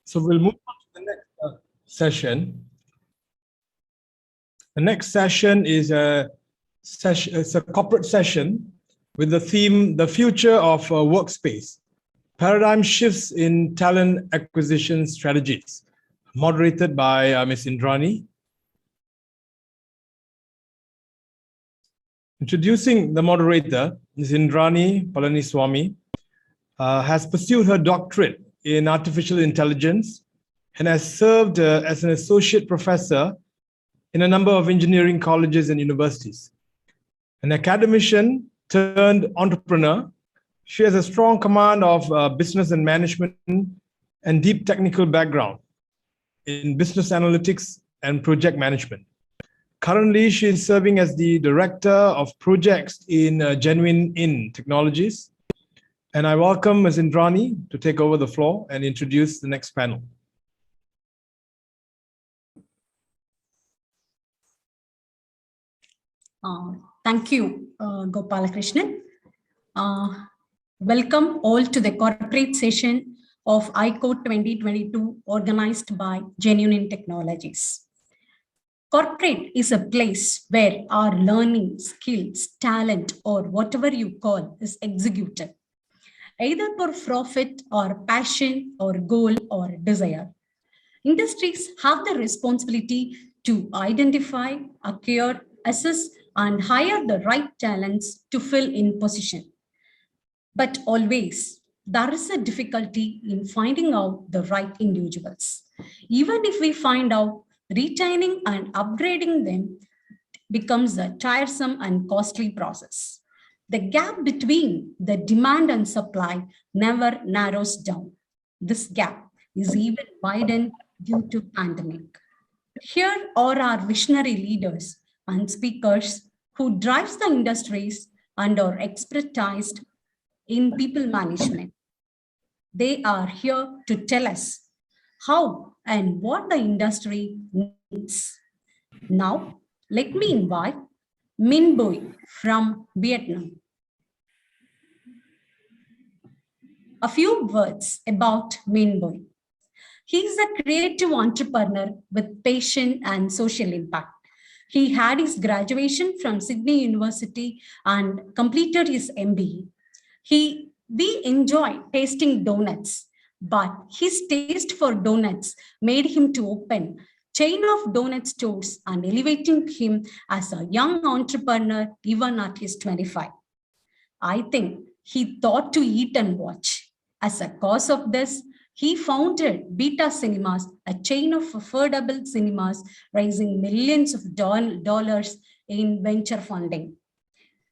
So we'll move on to the next session. The next session is it's a corporate session with the theme, The Future of Workspace, Paradigm Shifts in Talent Acquisition Strategies, moderated by Ms. Indrani. Introducing the moderator, Ms. Indrani Palaniswamy, has pursued her doctorate in artificial intelligence and has served as an associate professor in a number of engineering colleges and universities. An academician turned entrepreneur, she has a strong command of business and management and deep technical background in business analytics and project management. Currently, she is serving as the Director of Projects in GenuineIN Technologies. And I welcome Ms. Indrani to take over the floor and introduce the next panel. Thank you, Gopalakrishnan. Welcome all to the corporate session of ICoTE 2022 organized by GenuineIN Technologies. Corporate is a place where our learning, skills, talent, or whatever you call is executed, either for profit or passion or goal or desire. Industries have the responsibility to identify, acquire, assess, and hire the right talents to fill in position. But always, there is a difficulty in finding out the right individuals. Even if we find out, retaining and upgrading them becomes a tiresome and costly process. The gap between the demand and supply never narrows down. This gap is even widened due to pandemic. Here are our visionary leaders and speakers who drives the industries and are expertised in people management. They are here to tell us how and what the industry needs. Now, let me invite Minh Bui from Vietnam. A few words about Minh Bui. He is a creative entrepreneur with passion and social impact. He had his graduation from Sydney University and completed his MBA. We enjoy tasting donuts, but his taste for donuts made him to open chain of donut stores and elevating him as a young entrepreneur even at his 25. I think he thought to eat and watch. As a cause of this, he founded Beta Cinemas, a chain of affordable cinemas, raising millions of dollars in venture funding.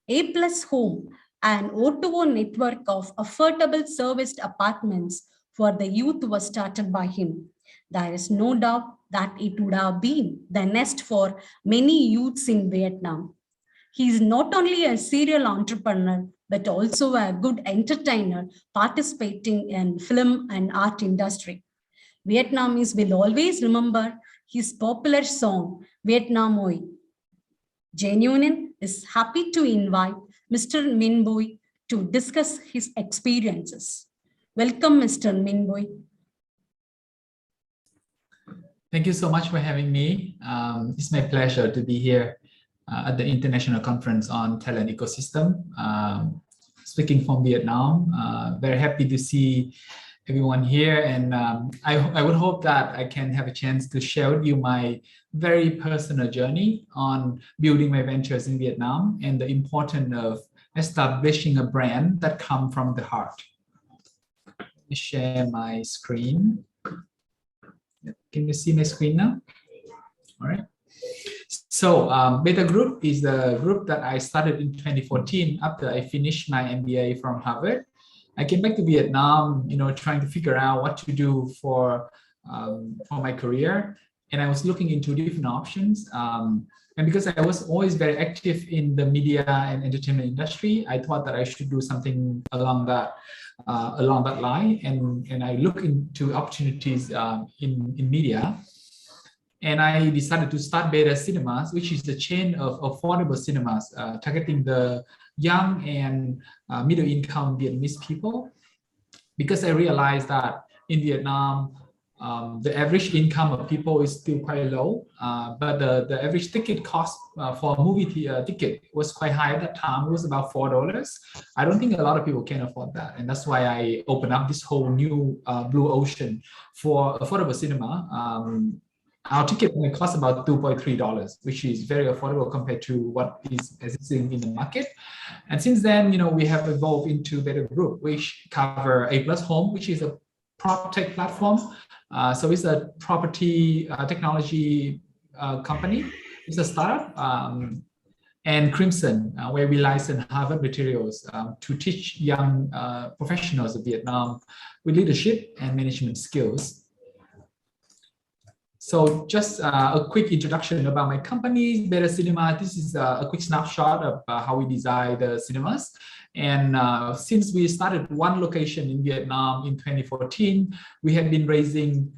A Plus Home, an O2O network of affordable serviced apartments for the youth, was started by him. There is no doubt that it would have been the nest for many youths in Vietnam. He is not only a serial entrepreneur, but also a good entertainer participating in film and art industry. Vietnamese will always remember his popular song, Vietnam Oi. GenuineIN is happy to invite Mr. Minh Bui to discuss his experiences. Welcome, Mr. Minh Bui. Thank you so much for having me. It's my pleasure to be here at the International Conference on Talent Ecosystem. Speaking from Vietnam, very happy to see everyone here, and I would hope that I can have a chance to share with you my very personal journey on building my ventures in Vietnam and the importance of establishing a brand that comes from the heart. Let me share my screen. Can you see my screen now? All right. So Beta Group is the group that I started in 2014 after I finished my MBA from Harvard. I came back to Vietnam, trying to figure out what to do for my career. And I was looking into different options. And because I was always very active in the media and entertainment industry, I thought that I should do something along that line. And I looked into opportunities in media. And I decided to start Beta Cinemas, which is the chain of affordable cinemas, targeting the young and middle-income Vietnamese people. Because I realized that in Vietnam, The average income of people is still quite low, but the average ticket cost for a movie ticket was quite high at that time. It was about $4. I don't think a lot of people can afford that. And that's why I opened up this whole new blue ocean for affordable cinema. Our ticket may cost about $2.3, which is very affordable compared to what is existing in the market. And since then, we have evolved into Better Group, which cover A+ Home, which is a prop tech platform. So it's a property technology company. It's a startup. And Crimson, where we license Harvard materials to teach young professionals of Vietnam with leadership and management skills. So just a quick introduction about my company, Better Cinema. This is a quick snapshot of how we design the cinemas. And since we started one location in Vietnam in 2014, we have been raising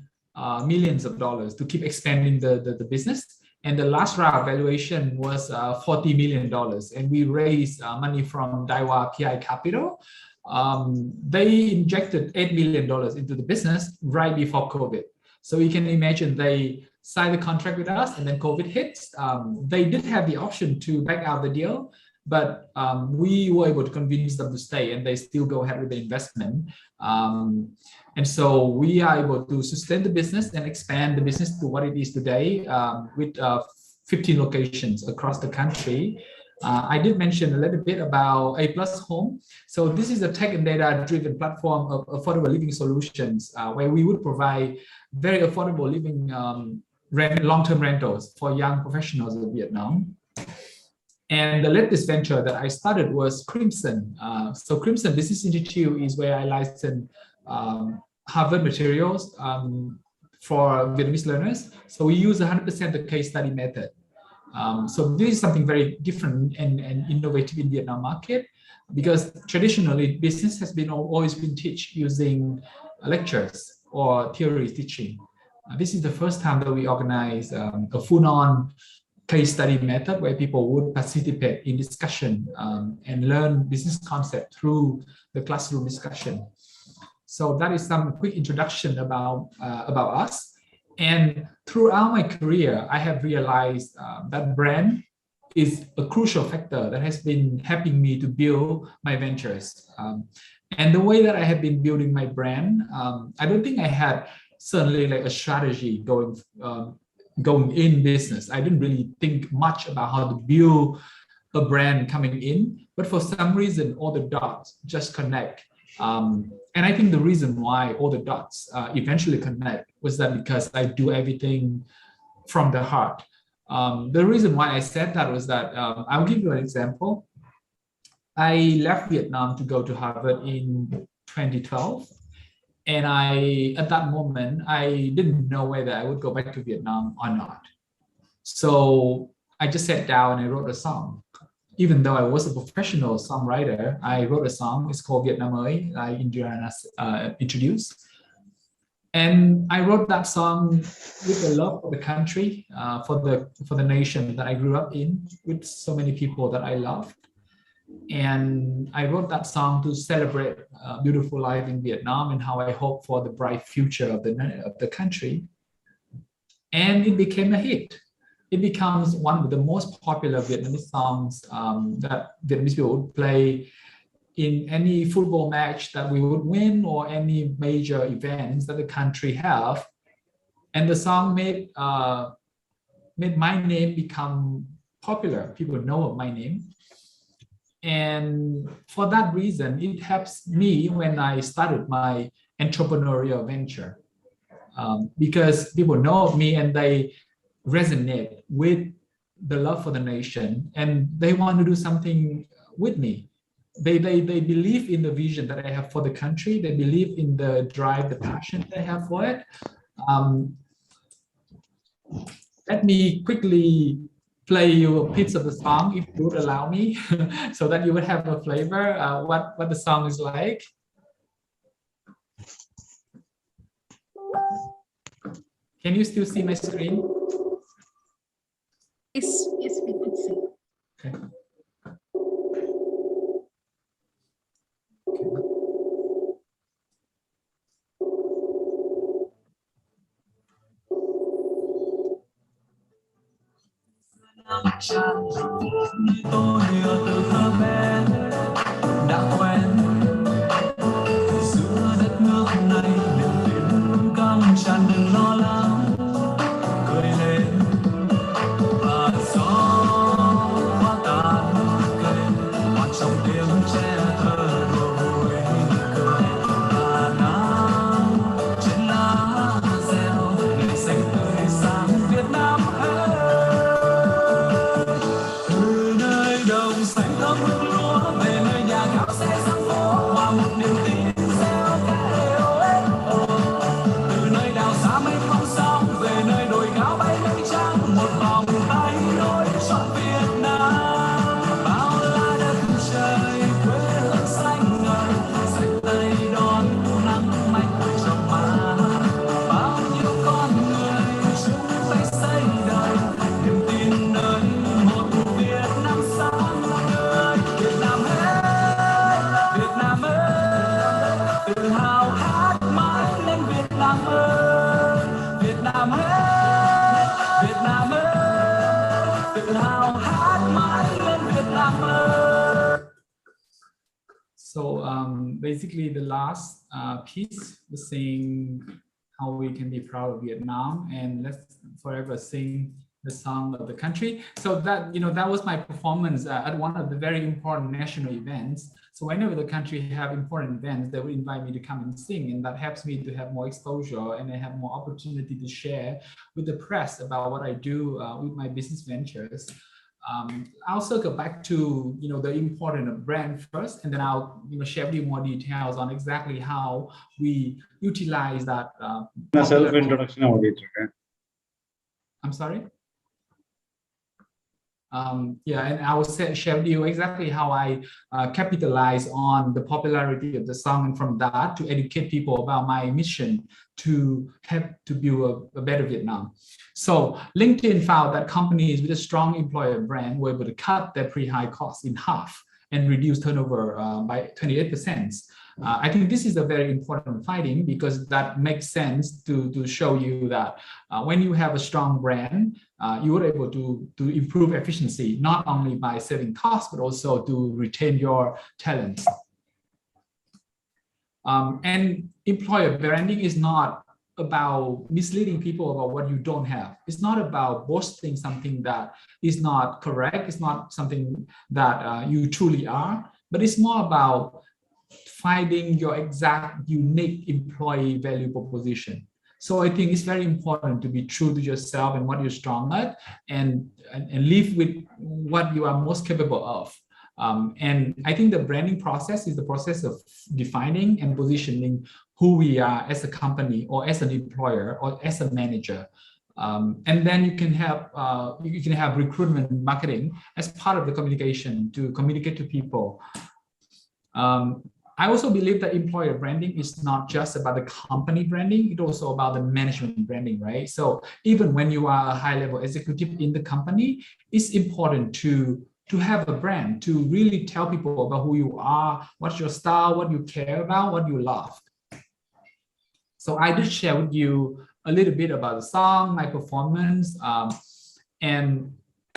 millions of dollars to keep expanding the business. And the last round valuation was $40 million. And we raised money from Daiwa PI Capital. They injected $8 million into the business right before COVID. So you can imagine they signed the contract with us and then COVID hits. They did have the option to back out the deal, but we were able to convince them to stay and they still go ahead with the investment. And so we are able to sustain the business and expand the business to what it is today with 15 locations across the country. I did mention a little bit about A+ Home. So this is a tech and data-driven platform of affordable living solutions where we would provide very affordable living long-term rentals for young professionals in Vietnam. And the latest venture that I started was Crimson. So Crimson Business Institute is where I license Harvard materials for Vietnamese learners. So we use 100% the case study method. So this is something very different and innovative in Vietnam market, because traditionally business has always been taught using lectures or theory teaching. This is the first time that we organize a full-on case study method where people would participate in discussion and learn business concept through the classroom discussion. So that is some quick introduction about us. And throughout my career, I have realized that brand is a crucial factor that has been helping me to build my ventures. And the way that I have been building my brand, I don't think I had certainly like a strategy going in business. I didn't really think much about how to build a brand coming in, but for some reason, all the dots just connect. And I think the reason why all the dots eventually connect was that because I do everything from the heart. The reason why I said that was that I'll give you an example. I left Vietnam to go to Harvard in 2012. And at that moment, I didn't know whether I would go back to Vietnam or not. So I just sat down and wrote a song. Even though I was a professional songwriter, I wrote a song. It's called GenuineIN, like Indrani introduced. And I wrote that song with a love for the country, for the nation that I grew up in, with so many people that I loved. And I wrote that song to celebrate a beautiful life in Vietnam and how I hope for the bright future of the country. And it became a hit. It becomes one of the most popular Vietnamese songs that Vietnamese people would play in any football match that we would win or any major events that the country have. And the song made my name become popular. People know of my name. And for that reason, it helps me when I started my entrepreneurial venture because people know of me and they resonate with the love for the nation and they want to do something with me. They believe in the vision that I have for the country. They believe in the drive, the passion that I have for it. Let me quickly play you a piece of the song, if you would allow me, so that you would have a flavor what the song is like. Can you still see my screen? Yes, we could see. Okay. mang tràn như tôi từ thơ bé đã quen giữa đất nước này niềm tin căng tràn đừng lo lắng cười lên và gió hoa tàn cây hòa trong tiếng tre thơ đùa vui cười và nắng trên lá reo ngày xanh tươi sáng Việt Nam ơi. Từ nơi đồng xanh thơm hương lúa về nơi nhà cao xe sang phố hòa một niềm tin reo kêu lên. Từ nơi đảo xa mây không sóng về nơi đồi cao bay mây trắng một vòng tay nối trọn Việt Nam. Bao la đất trời quê hương xanh ngời xanh tay đón nắng mạnh trong má. Bao nhiêu con người chung tay xây đời niềm tin nơi một Việt Nam sáng ngời. Việt Nam ơi, Việt Nam ơi, tự hào hát mãi lên Việt Nam ơi. Việt Nam ơi, Việt Nam ơi, tự hào hát mãi lên Việt Nam ơi. So basically the last piece was saying how we can be proud of Vietnam and let's forever sing the song of the country. So that, that was my performance at one of the very important national events. So whenever the country have important events, they will invite me to come and sing, and that helps me to have more exposure and I have more opportunity to share with the press about what I do with my business ventures. I'll circle back to the important of brand first, and then I'll share with you more details on exactly how we utilize that. Self-introduction auditor. I'm sorry. Yeah, and I will share with you exactly how I capitalize on the popularity of the song, and from that to educate people about my mission to help to build a better Vietnam. So LinkedIn found that companies with a strong employer brand were able to cut their pre-hire costs in half and reduce turnover by 28%. I think this is a very important finding because that makes sense to show you that when you have a strong brand, you are able to improve efficiency, not only by saving costs, but also to retain your talents. And employer branding is not about misleading people about what you don't have. It's not about boasting something that is not correct. It's not something that you truly are, but it's more about finding your exact unique employee value proposition. So I think it's very important to be true to yourself and what you're strong at, and live with what you are most capable of. And I think the branding process is the process of defining and positioning who we are as a company or as an employer or as a manager. And then you can have recruitment marketing as part of the communication to communicate to people. I also believe that employer branding is not just about the company branding, it's also about the management branding, right? So even when you are a high-level executive in the company, it's important to have a brand, to really tell people about who you are, what's your style, what you care about, what you love. So I did share with you a little bit about the song, my performance, and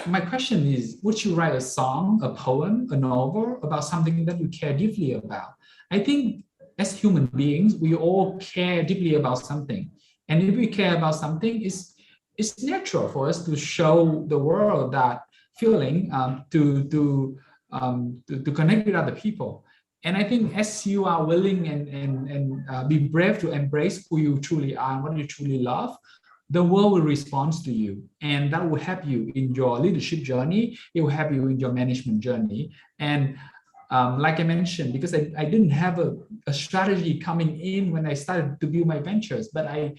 my question is, would you write a song, a poem, a novel about something that you care deeply about? I think as human beings, we all care deeply about something. And if we care about something, it's natural for us to show the world that feeling, to connect with other people. And I think as you are willing and be brave to embrace who you truly are and what you truly love, the world will respond to you, and that will help you in your leadership journey. It will help you in your management journey. And like I mentioned, because I didn't have a strategy coming in when I started to build my ventures, but I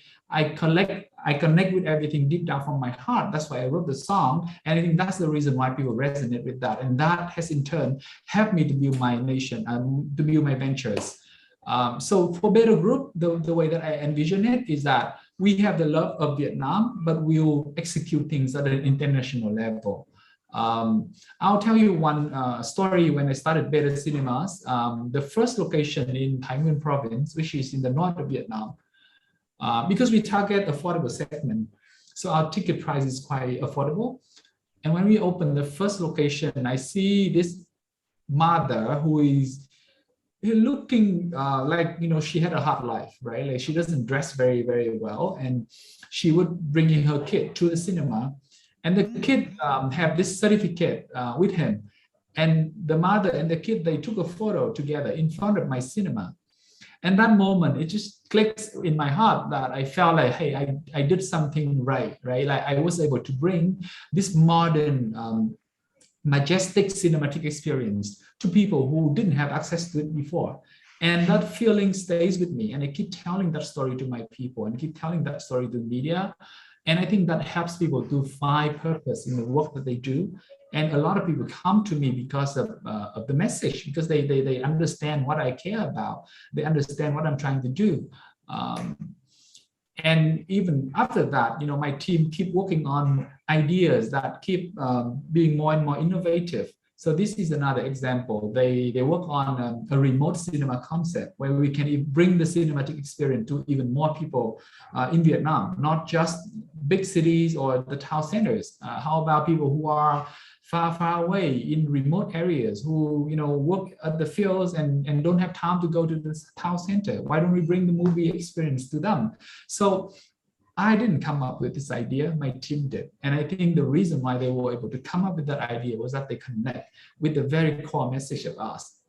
connect with everything deep down from my heart. That's why I wrote the song, and I think that's the reason why people resonate with that, and that has in turn helped me to build my nation and to build my ventures. So for Better Group, the way that I envision it is that we have the love of Vietnam, but we'll execute things at an international level. I'll tell you one story. When I started Better Cinemas, the first location in Thái Nguyên province, which is in the north of Vietnam, because we target affordable segment, so our ticket price is quite affordable. And when we opened the first location, I see this mother who is looking like, you know, she had a hard life, right? Like she doesn't dress very, very well. And she would bring in her kid to the cinema. And the kid have this certificate with him. And the mother and the kid, they took a photo together in front of my cinema. And that moment, it just clicks in my heart that I felt like, hey, I did something right? Like I was able to bring this modern, majestic cinematic experience to people who didn't have access to it before. And that feeling stays with me. And I keep telling that story to my people and keep telling that story to the media. And I think that helps people to find purpose in the work that they do. And a lot of people come to me because of the message, because they understand what I care about. They understand what I'm trying to do. And even after that, you know, my team keep working on ideas that keep being more and more innovative. So this is another example. They work on a remote cinema concept where we can bring the cinematic experience to even more people in Vietnam, not just big cities or the town centers. How about people who are far away in remote areas who, you know, work at the fields and don't have time to go to the town center? Why don't we bring the movie experience to them? So I didn't come up with this idea, my team did. And I think the reason why they were able to come up with that idea was that they connect with the very core message of us,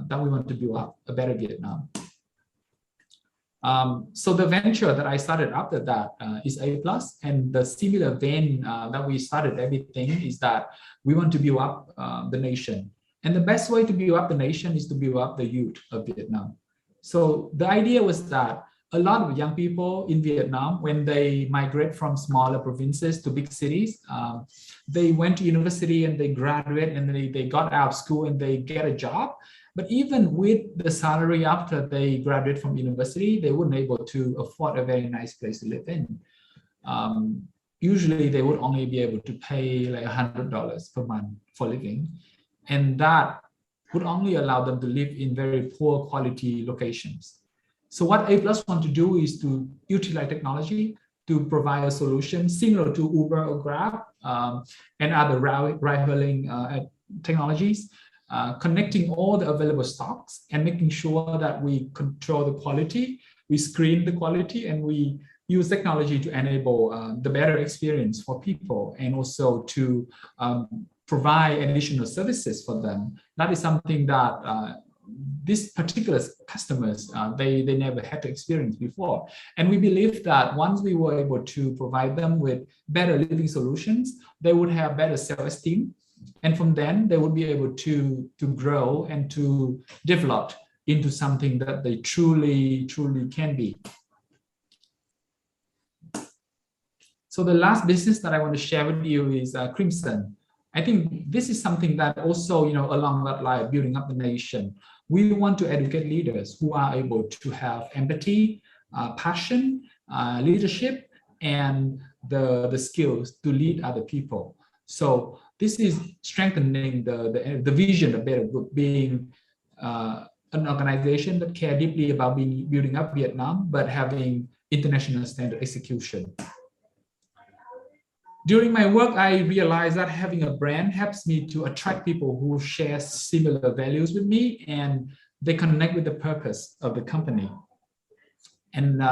that we want to build up a better Vietnam. So the venture that I started after that is A+, and the similar vein that we started everything is that we want to build up the nation. And the best way to build up the nation is to build up the youth of Vietnam. So the idea was that a lot of young people in Vietnam, when they migrate from smaller provinces to big cities, they went to university and they graduate and they got out of school and they get a job. But even with the salary after they graduate from university, they weren't able to afford a very nice place to live in. Usually they would only be able to pay like $100 per month for living. And that would only allow them to live in very poor quality locations. So what A+ want to do is to utilize technology to provide a solution similar to Uber or Grab and other ride-hailing technologies, connecting all the available stocks and making sure that we control the quality, we screen the quality, and we use technology to enable the better experience for people and also to provide additional services for them. That is something that these particular customers, they never had to experience before. And we believe that once we were able to provide them with better living solutions, they would have better self-esteem. And from then they would be able to grow and to develop into something that they truly can be. So the last business that I want to share with you is Crimson. I think this is something that also, you know, along that line, building up the nation. We want to educate leaders who are able to have empathy, passion, leadership, and the skills to lead other people. So this is strengthening the vision of Better Group, being an organization that care deeply about building up Vietnam, but having international standard execution. During my work, I realized that having a brand helps me to attract people who share similar values with me and they connect with the purpose of the company. And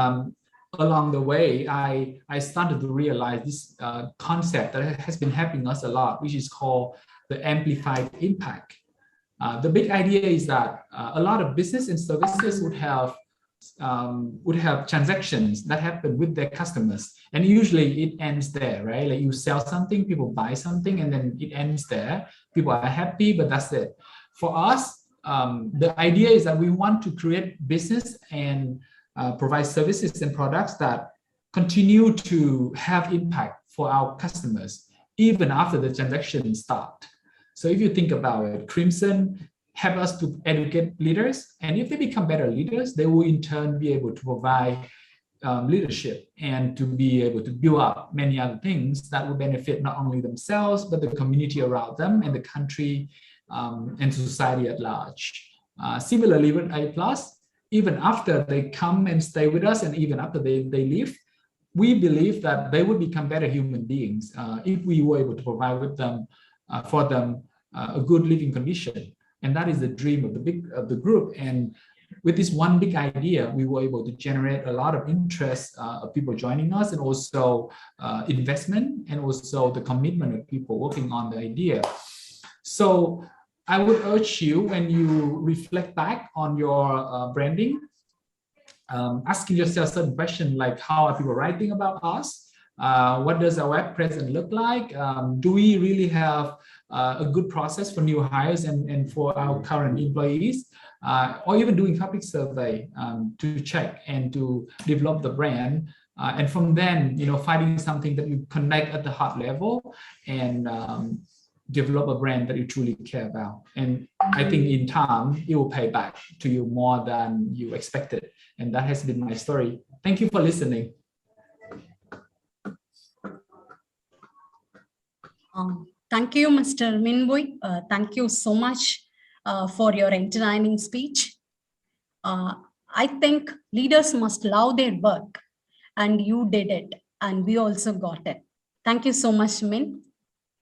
along the way, I started to realize this concept that has been helping us a lot, which is called the amplified impact. The big idea is that a lot of business and services would have transactions that happen with their customers, and usually it ends there, right? Like you sell something, people buy something, and then it ends there. People are happy, but that's it. For us, the idea is that we want to create business and provide services and products that continue to have impact for our customers even after the transaction starts. So if you think about it, Crimson help us to educate leaders, and if they become better leaders, they will in turn be able to provide leadership and to be able to build up many other things that will benefit not only themselves, but the community around them and the country and society at large. Similarly with A+, even after they come and stay with us and even after they leave, we believe that they would become better human beings if we were able to provide with them for them a good living condition. And that is the dream of the group. And with this one big idea, we were able to generate a lot of interest of people joining us, and also investment, and also the commitment of people working on the idea. So I would urge you, when you reflect back on your branding, asking yourself certain questions like, how are people writing about us? What does our web presence look like? Do we really have a good process for new hires and for our current employees? Or even doing public survey to check and to develop the brand. And from then, finding something that you connect at the heart level and develop a brand that you truly care about. And I think in time, it will pay back to you more than you expected. And that has been my story. Thank you for listening. Thank you, Mr. Minh Bui. Thank you so much for your entertaining speech. I think leaders must love their work, and you did it, and we also got it. Thank you so much, Minh.